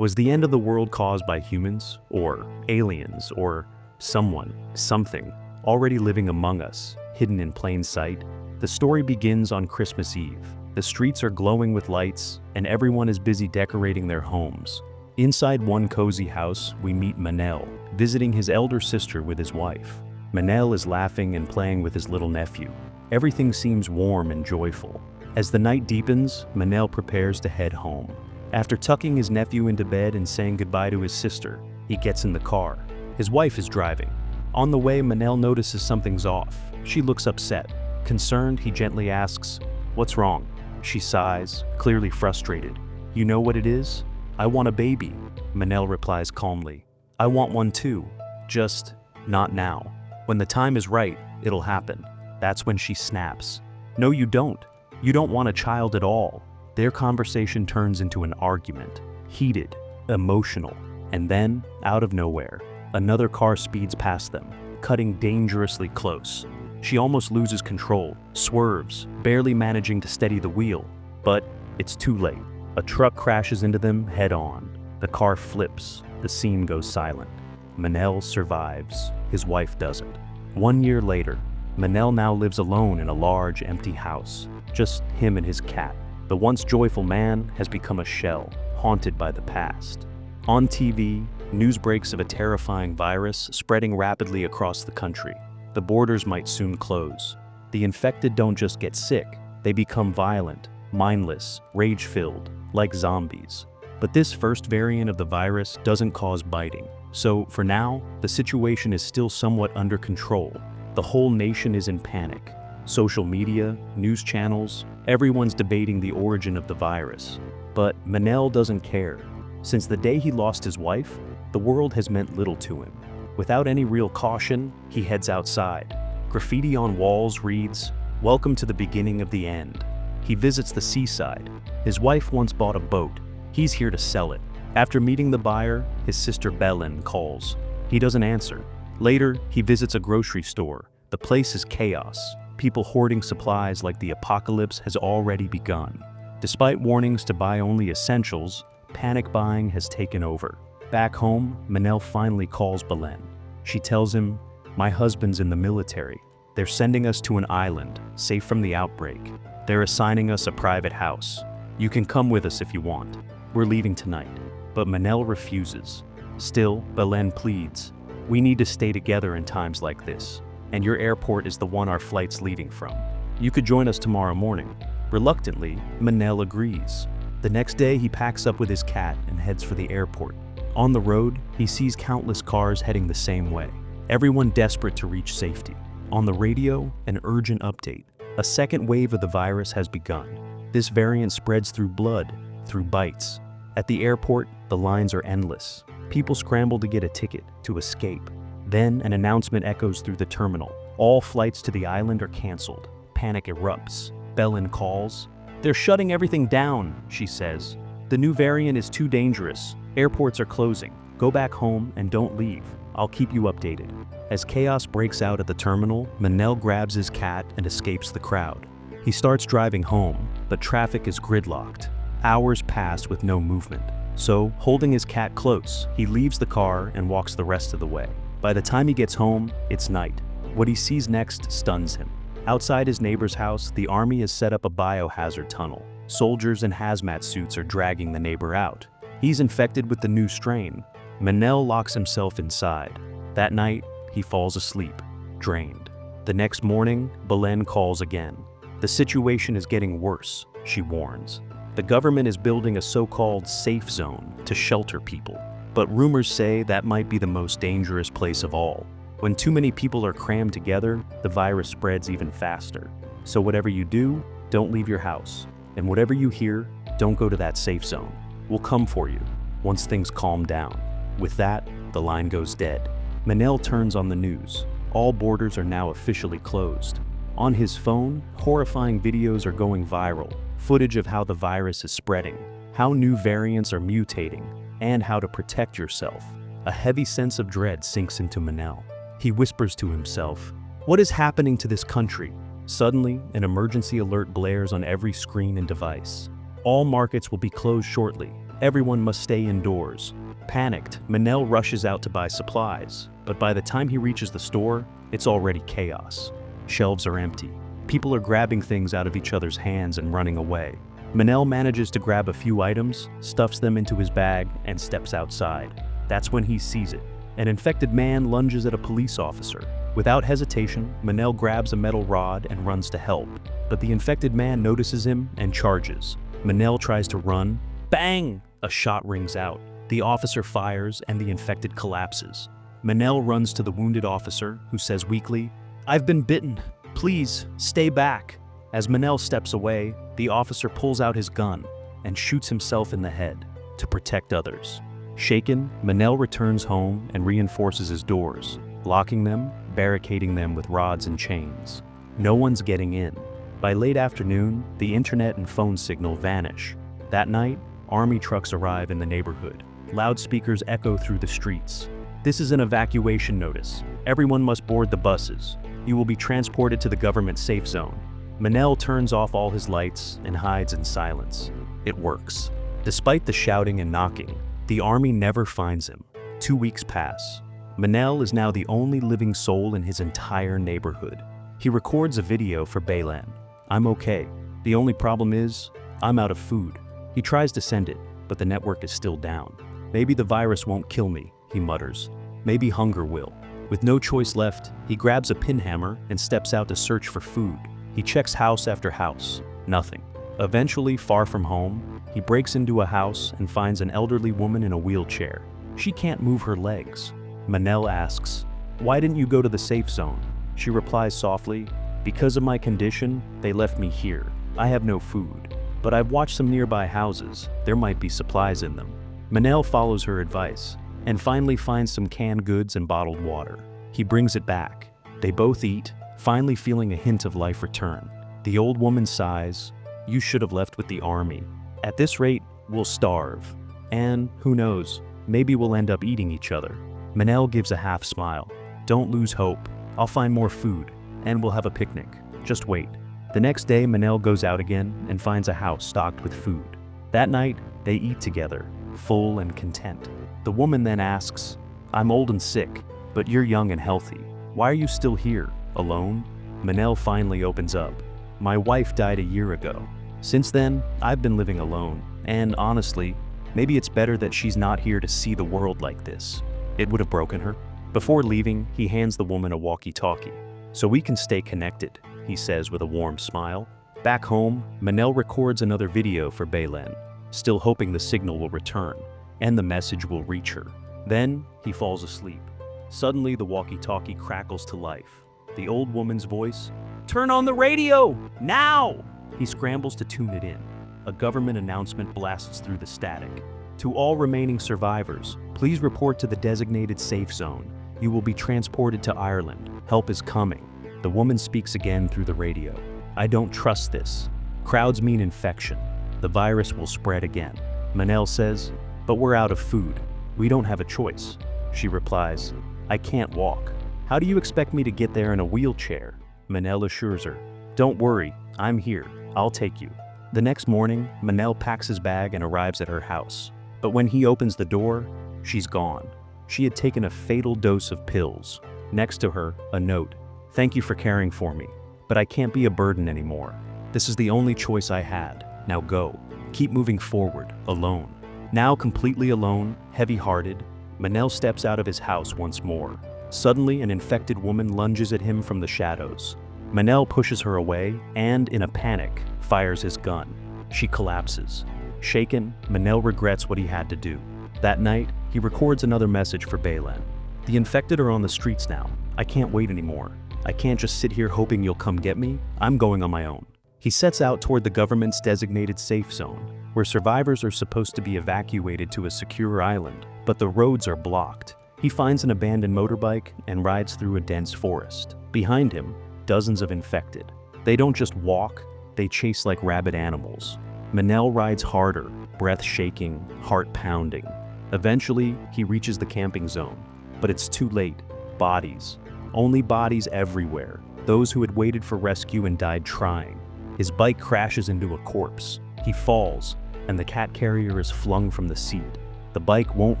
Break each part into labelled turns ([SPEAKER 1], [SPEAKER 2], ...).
[SPEAKER 1] Was the end of the world caused by humans, or aliens, or something, already living among us, hidden in plain sight? The story begins on Christmas Eve. The streets are glowing with lights, and everyone is busy decorating their homes. Inside one cozy house, we meet Manel, visiting his elder sister with his wife. Manel is laughing and playing with his little nephew. Everything seems warm and joyful. As the night deepens, Manel prepares to head home. After tucking his nephew into bed and saying goodbye to his sister, he gets in the car. His wife is driving. On the way, Manel notices something's off. She looks upset. Concerned, he gently asks, "What's wrong?" She sighs, clearly frustrated. "You know what it is? I want a baby." Manel replies calmly, "I want one too. Just not now. When the time is right, it'll happen." That's when she snaps. "No, you don't. You don't want a child at all." Their conversation turns into an argument, heated, emotional, and then, out of nowhere, another car speeds past them, cutting dangerously close. She almost loses control, swerves, barely managing to steady the wheel. But it's too late. A truck crashes into them head-on. The car flips. The scene goes silent. Manel survives. His wife doesn't. 1 year later, Manel now lives alone in a large, empty house. Just him and his cat. The once joyful man has become a shell, haunted by the past. On TV, news breaks of a terrifying virus spreading rapidly across the country. The borders might soon close. The infected don't just get sick, they become violent, mindless, rage-filled, like zombies. But this first variant of the virus doesn't cause biting. So, for now, the situation is still somewhat under control. The whole nation is in panic. Social media, news channels, everyone's debating the origin of the virus. But Manel doesn't care. Since the day he lost his wife, the world has meant little to him. Without any real caution, he heads outside. Graffiti on walls reads, "Welcome to the beginning of the end." He visits the seaside. His wife once bought a boat. He's here to sell it. After meeting the buyer, his sister Belen calls. He doesn't answer. Later, he visits a grocery store. The place is chaos. People hoarding supplies like the apocalypse has already begun. Despite warnings to buy only essentials, panic buying has taken over. Back home, Manel finally calls Belen. She tells him, "My husband's in the military. They're sending us to an island, safe from the outbreak. They're assigning us a private house. You can come with us if you want. We're leaving tonight." But Manel refuses. Still, Belen pleads, "We need to stay together in times like this, and your airport is the one our flight's leaving from. You could join us tomorrow morning." Reluctantly, Manel agrees. The next day, he packs up with his cat and heads for the airport. On the road, he sees countless cars heading the same way, everyone desperate to reach safety. On the radio, an urgent update. A second wave of the virus has begun. This variant spreads through blood, through bites. At the airport, the lines are endless. People scramble to get a ticket, to escape. Then an announcement echoes through the terminal. All flights to the island are canceled. Panic erupts. Belen calls. "They're shutting everything down," she says. "The new variant is too dangerous. Airports are closing. Go back home and don't leave. I'll keep you updated." As chaos breaks out at the terminal, Manel grabs his cat and escapes the crowd. He starts driving home, but traffic is gridlocked. Hours pass with no movement. So, holding his cat close, he leaves the car and walks the rest of the way. By the time he gets home, it's night. What he sees next stuns him. Outside his neighbor's house, the army has set up a biohazard tunnel. Soldiers in hazmat suits are dragging the neighbor out. He's infected with the new strain. Manel locks himself inside. That night, he falls asleep, drained. The next morning, Belen calls again. The situation is getting worse, she warns. The government is building a so-called safe zone to shelter people. But rumors say that might be the most dangerous place of all. When too many people are crammed together, the virus spreads even faster. So whatever you do, don't leave your house. And whatever you hear, don't go to that safe zone. We'll come for you once things calm down. With that, the line goes dead. Manel turns on the news. All borders are now officially closed. On his phone, horrifying videos are going viral. Footage of how the virus is spreading, how new variants are mutating, and how to protect yourself. A heavy sense of dread sinks into Manel. He whispers to himself, "What is happening to this country?" Suddenly, an emergency alert blares on every screen and device. All markets will be closed shortly. Everyone must stay indoors. Panicked, Manel rushes out to buy supplies, but by the time he reaches the store, it's already chaos. Shelves are empty. People are grabbing things out of each other's hands and running away. Manel manages to grab a few items, stuffs them into his bag, and steps outside. That's when he sees it. An infected man lunges at a police officer. Without hesitation, Manel grabs a metal rod and runs to help. But the infected man notices him and charges. Manel tries to run. Bang! A shot rings out. The officer fires and the infected collapses. Manel runs to the wounded officer, who says weakly, "I've been bitten. Please, stay back." As Manel steps away, the officer pulls out his gun and shoots himself in the head to protect others. Shaken, Manel returns home and reinforces his doors, locking them, barricading them with rods and chains. No one's getting in. By late afternoon, the internet and phone signal vanish. That night, army trucks arrive in the neighborhood. Loudspeakers echo through the streets. This is an evacuation notice. Everyone must board the buses. You will be transported to the government safe zone. Manel turns off all his lights and hides in silence. It works. Despite the shouting and knocking, the army never finds him. 2 weeks pass. Manel is now the only living soul in his entire neighborhood. He records a video for Baylan. "I'm okay. The only problem is, I'm out of food." He tries to send it, but the network is still down. "Maybe the virus won't kill me," he mutters. "Maybe hunger will." With no choice left, he grabs a pinhammer and steps out to search for food. He checks house after house. Nothing. Eventually, far from home, he breaks into a house and finds an elderly woman in a wheelchair. She can't move her legs. Manel asks, "Why didn't you go to the safe zone?" She replies softly, "Because of my condition, they left me here. I have no food. But I've watched some nearby houses. There might be supplies in them." Manel follows her advice and finally finds some canned goods and bottled water. He brings it back. They both eat, finally feeling a hint of life return. The old woman sighs, "You should have left with the army. At this rate, we'll starve. And, who knows, maybe we'll end up eating each other." Manel gives a half smile. "Don't lose hope. I'll find more food, and we'll have a picnic. Just wait." The next day, Manel goes out again and finds a house stocked with food. That night, they eat together, full and content. The woman then asks, "I'm old and sick, but you're young and healthy. Why are you still here, alone?" Manel finally opens up. "My wife died a year ago. Since then, I've been living alone, and honestly, maybe it's better that she's not here to see the world like this. It would have broken her." Before leaving, he hands the woman a walkie-talkie. "So we can stay connected," he says with a warm smile. Back home, Manel records another video for Baylan, still hoping the signal will return and the message will reach her. Then, he falls asleep. Suddenly, the walkie-talkie crackles to life. The old woman's voice, "Turn on the radio, now!" He scrambles to tune it in. A government announcement blasts through the static. "To all remaining survivors, please report to the designated safe zone. You will be transported to Ireland. Help is coming." The woman speaks again through the radio. "I don't trust this. Crowds mean infection. The virus will spread again." Manel says, "But we're out of food. We don't have a choice." She replies, "I can't walk. How do you expect me to get there in a wheelchair?" Manel assures her, "Don't worry, I'm here. I'll take you." The next morning, Manel packs his bag and arrives at her house. But when he opens the door, she's gone. She had taken a fatal dose of pills. Next to her, a note, "Thank you for caring for me, but I can't be a burden anymore. This is the only choice I had. Now go. Keep moving forward, alone." Now completely alone, heavy-hearted, Manel steps out of his house once more. Suddenly, an infected woman lunges at him from the shadows. Manel pushes her away and, in a panic, fires his gun. She collapses. Shaken, Manel regrets what he had to do. That night, he records another message for Baylan. "The infected are on the streets now. I can't wait anymore. I can't just sit here hoping you'll come get me. I'm going on my own." He sets out toward the government's designated safe zone, where survivors are supposed to be evacuated to a secure island, but the roads are blocked. He finds an abandoned motorbike and rides through a dense forest. Behind him, dozens of infected. They don't just walk, they chase like rabid animals. Manel rides harder, breath shaking, heart pounding. Eventually, he reaches the camping zone, but it's too late. Bodies. Only bodies everywhere. Those who had waited for rescue and died trying. His bike crashes into a corpse. He falls, and the cat carrier is flung from the seat. The bike won't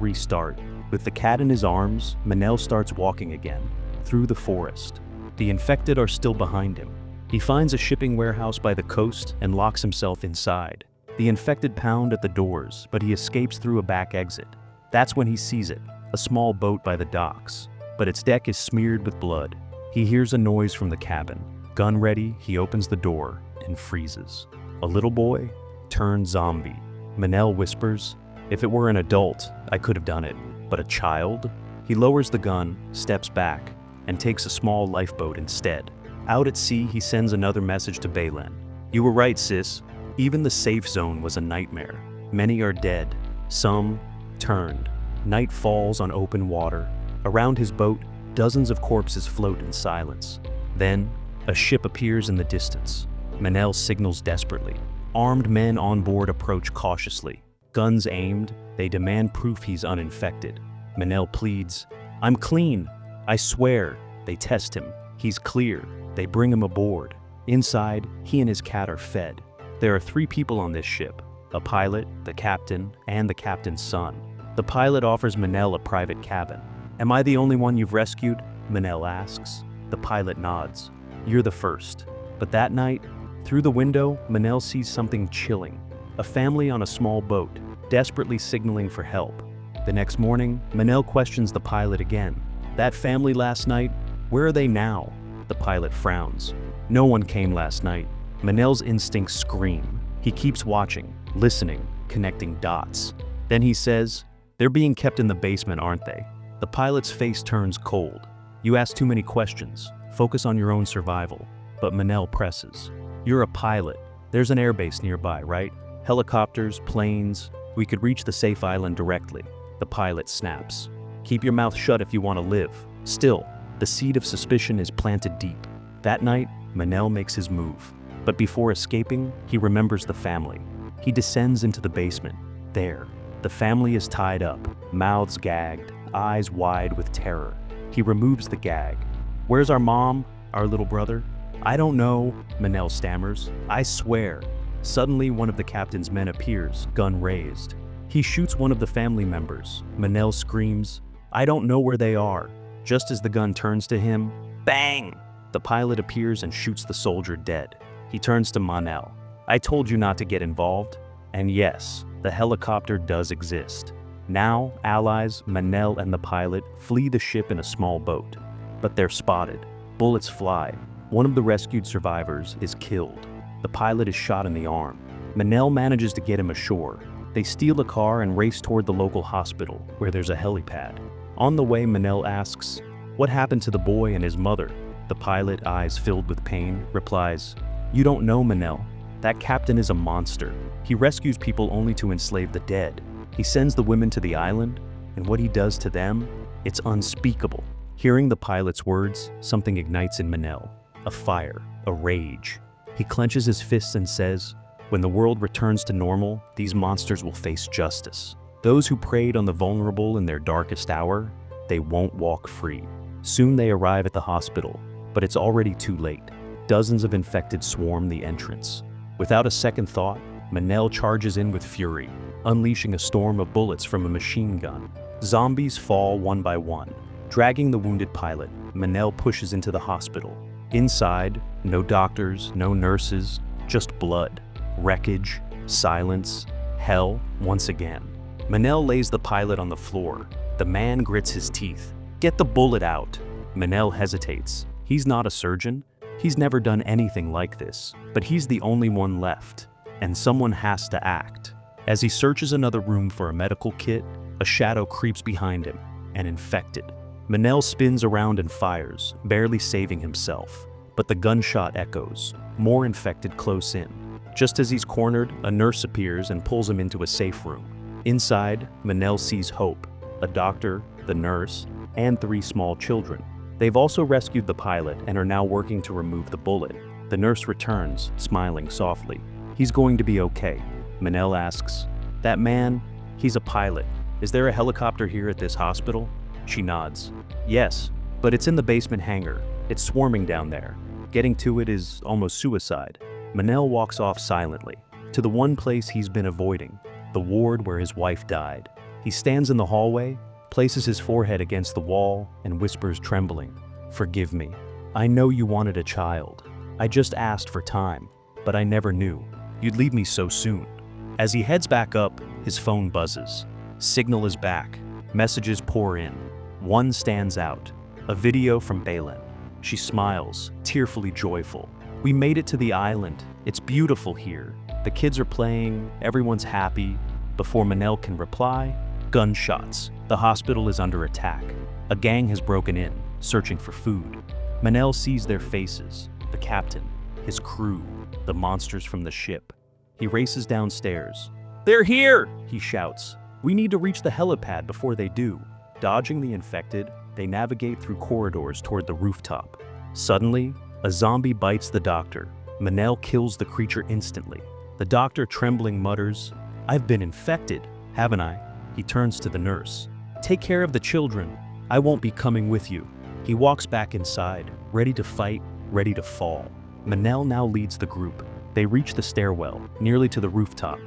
[SPEAKER 1] restart. With the cat in his arms, Manel starts walking again, through the forest. The infected are still behind him. He finds a shipping warehouse by the coast and locks himself inside. The infected pound at the doors, but he escapes through a back exit. That's when he sees it, a small boat by the docks. But its deck is smeared with blood. He hears a noise from the cabin. Gun ready, he opens the door and freezes. A little boy turned zombie. Manel whispers, "If it were an adult, I could have done it. But a child?" He lowers the gun, steps back, and takes a small lifeboat instead. Out at sea, he sends another message to Baylen. "You were right, sis. Even the safe zone was a nightmare. Many are dead. Some turned." Night falls on open water. Around his boat, dozens of corpses float in silence. Then, a ship appears in the distance. Manel signals desperately. Armed men on board approach cautiously. Guns aimed, they demand proof he's uninfected. Manel pleads, "I'm clean. I swear." They test him. He's clear. They bring him aboard. Inside, he and his cat are fed. There are 3 people on this ship, a pilot, the captain, and the captain's son. The pilot offers Manel a private cabin. "Am I the only one you've rescued?" Manel asks. The pilot nods. "You're the first." But that night, through the window, Manel sees something chilling. A family on a small boat, desperately signaling for help. The next morning, Manel questions the pilot again. "That family last night, where are they now?" The pilot frowns. "No one came last night." Manel's instincts scream. He keeps watching, listening, connecting dots. Then he says, "They're being kept in the basement, aren't they?" The pilot's face turns cold. "You ask too many questions. Focus on your own survival." But Manel presses. "You're a pilot. There's an airbase nearby, right? Helicopters, planes. We could reach the safe island directly." The pilot snaps. "Keep your mouth shut if you want to live." Still, the seed of suspicion is planted deep. That night, Manel makes his move. But before escaping, he remembers the family. He descends into the basement. There, the family is tied up, mouths gagged, eyes wide with terror. He removes the gag. "Where's our mom? Our little brother?" "I don't know," Manel stammers. "I swear." Suddenly, one of the captain's men appears, gun raised. He shoots one of the family members. Manel screams, "I don't know where they are." Just as the gun turns to him, bang! The pilot appears and shoots the soldier dead. He turns to Manel. "I told you not to get involved." And yes, the helicopter does exist. Now, allies, Manel and the pilot, flee the ship in a small boat. But they're spotted. Bullets fly. One of the rescued survivors is killed. The pilot is shot in the arm. Manel manages to get him ashore. They steal a car and race toward the local hospital, where there's a helipad. On the way, Manel asks, "What happened to the boy and his mother?" The pilot, eyes filled with pain, replies, "You don't know, Manel. That captain is a monster. He rescues people only to enslave the dead. He sends the women to the island, and what he does to them, it's unspeakable." Hearing the pilot's words, something ignites in Manel. A fire, a rage. He clenches his fists and says, "When the world returns to normal, these monsters will face justice. Those who preyed on the vulnerable in their darkest hour, they won't walk free." Soon they arrive at the hospital, but it's already too late. Dozens of infected swarm the entrance. Without a second thought, Manel charges in with fury, unleashing a storm of bullets from a machine gun. Zombies fall one by one. Dragging the wounded pilot, Manel pushes into the hospital. Inside, no doctors, no nurses, just blood, wreckage, silence, hell once again. Manel lays the pilot on the floor. The man grits his teeth. "Get the bullet out." Manel hesitates. He's not a surgeon. He's never done anything like this, but he's the only one left, and someone has to act. As he searches another room for a medical kit, a shadow creeps behind him, an infected. Manel spins around and fires, barely saving himself. But the gunshot echoes, more infected close in. Just as he's cornered, a nurse appears and pulls him into a safe room. Inside, Manel sees hope, a doctor, the nurse, and 3 small children. They've also rescued the pilot and are now working to remove the bullet. The nurse returns, smiling softly. "He's going to be okay." Manel asks, "That man, he's a pilot. Is there a helicopter here at this hospital?" She nods. "Yes, but it's in the basement hangar. It's swarming down there. Getting to it is almost suicide." Manel walks off silently. to the one place he's been avoiding, the ward where his wife died. He stands in the hallway, places his forehead against the wall, and whispers, trembling, "Forgive me. I know you wanted a child. I just asked for time, but I never knew you'd leave me so soon." As he heads back up, his phone buzzes. Signal is back. Messages pour in. One stands out. A video from Belen. She smiles, tearfully joyful. "We made it to the island. It's beautiful here. The kids are playing, everyone's happy." Before Manel can reply, gunshots. The hospital is under attack. A gang has broken in, searching for food. Manel sees their faces, the captain, his crew, the monsters from the ship. He races downstairs. "They're here!" he shouts. "We need to reach the helipad before they do." Dodging the infected, they navigate through corridors toward the rooftop. Suddenly, a zombie bites the doctor. Manel kills the creature instantly. The doctor, trembling, mutters, "I've been infected, haven't I?" He turns to the nurse. "Take care of the children. I won't be coming with you." He walks back inside, ready to fight, ready to fall. Manel now leads the group. They reach the stairwell, nearly to the rooftop.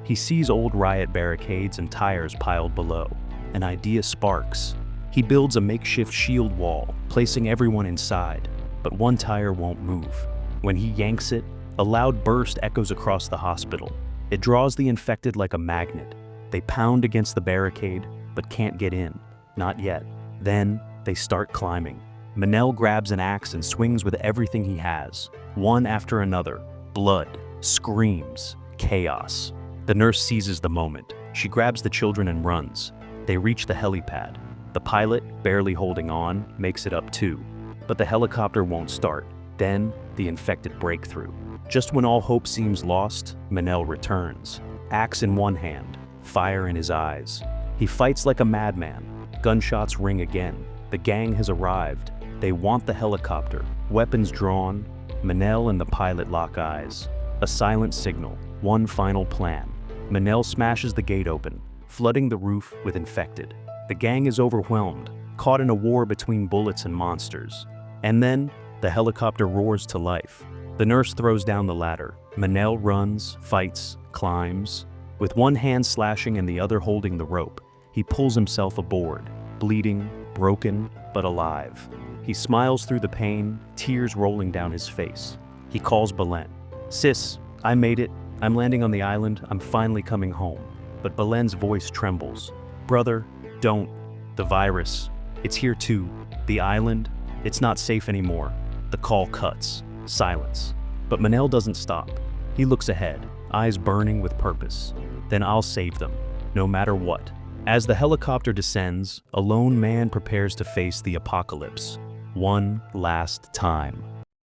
[SPEAKER 1] He sees old riot barricades and tires piled below. An idea sparks. He builds a makeshift shield wall, placing everyone inside, but one tire won't move. When he yanks it, a loud burst echoes across the hospital. It draws the infected like a magnet. They pound against the barricade, but can't get in. Not yet. Then, they start climbing. Manel grabs an axe and swings with everything he has. One after another. Blood, screams, chaos. The nurse seizes the moment. She grabs the children and runs. They reach the helipad. The pilot, barely holding on, makes it up too. But the helicopter won't start. Then, the infected break through. Just when all hope seems lost, Manel returns. Axe in one hand, fire in his eyes. He fights like a madman. Gunshots ring again. The gang has arrived. They want the helicopter. Weapons drawn. Manel and the pilot lock eyes. A silent signal. One final plan. Manel smashes the gate open, flooding the roof with infected. The gang is overwhelmed, caught in a war between bullets and monsters. And then, the helicopter roars to life. The nurse throws down the ladder. Manel runs, fights, climbs. With one hand slashing and the other holding the rope, he pulls himself aboard, bleeding, broken, but alive. He smiles through the pain, tears rolling down his face. He calls Belen. "Sis, I made it. I'm landing on the island. I'm finally coming home." But Belen's voice trembles. "Brother, don't. The virus. It's here too. The island. It's not safe anymore." The call cuts. Silence. But Manel doesn't stop. He looks ahead, eyes burning with purpose. "Then I'll save them, no matter what." As the helicopter descends, a lone man prepares to face the apocalypse. One last time.